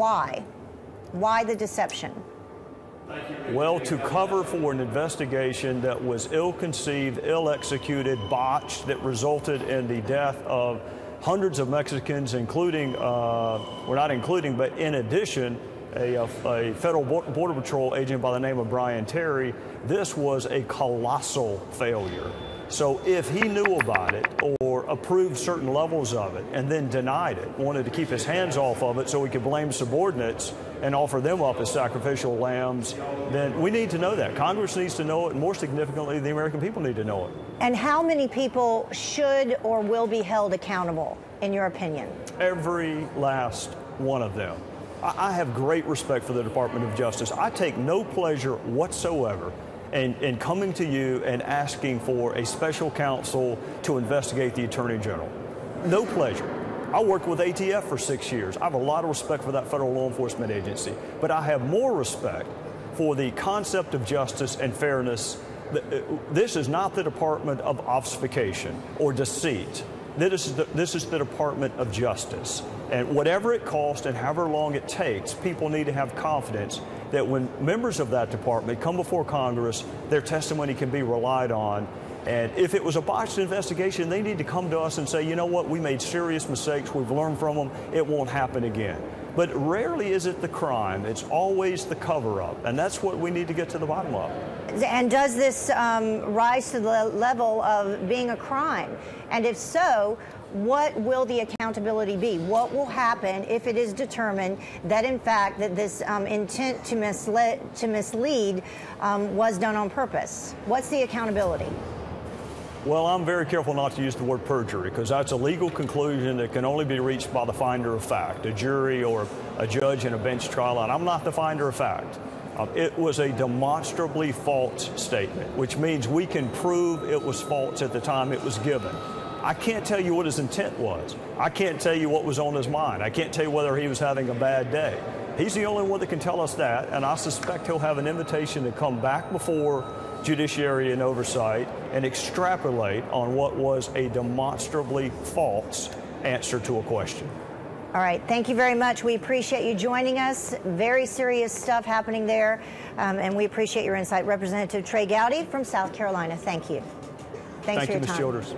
Why? Why the deception? Well, to cover for an investigation that was ill-conceived, ill-executed, botched, that resulted in the death of hundreds of Mexicans, including, well, not including, but in addition, a federal Border Patrol agent by the name of Brian Terry. This was a colossal failure. So if he knew about it or approved certain levels of it and then denied it, wanted to keep his hands off of it so he could blame subordinates and offer them up as sacrificial lambs, then we need to know that. Congress needs to know it, and more significantly, the American people need to know it. And how many people should or will be held accountable, in your opinion? Every last one of them. I have great respect for the Department of Justice. I take no pleasure whatsoever in coming to you and asking for a special counsel to investigate the Attorney General. No pleasure. I worked with ATF for 6 years. I have a lot of respect for that federal law enforcement agency, but I have more respect for the concept of justice and fairness. This is not the Department of Obfuscation or Deceit. This is the Department of Justice. And whatever it costs and however long it takes, people need to have confidence that when members of that department come before Congress, their testimony can be relied on. And if it was a botched investigation, they need to come to us and say, you know what, we made serious mistakes, we've learned from them, it won't happen again. But rarely is it the crime, it's always the cover-up, and that's what we need to get to the bottom of. And does this rise to the level of being a crime? And if so, what will the accountability be? What will happen if it is determined that, in fact, that this intent to mislead was done on purpose? What's the accountability? Well, I'm very careful not to use the word perjury, because that's a legal conclusion that can only be reached by the finder of fact, a jury or a judge in a bench trial, and I'm not the finder of fact. It was a demonstrably false statement, which means we can prove it was false at the time it was given. I can't tell you what his intent was. I can't tell you what was on his mind. I can't tell you whether he was having a bad day. He's the only one that can tell us that, and I suspect he'll have an invitation to come back before Judiciary and Oversight and extrapolate on what was a demonstrably false answer to a question. All right, thank you very much. We appreciate you joining us. Very serious stuff happening there, and we appreciate your insight. Representative Trey Gowdy from South Carolina, thank you. Thanks for your time. Thank you, Ms. Childers.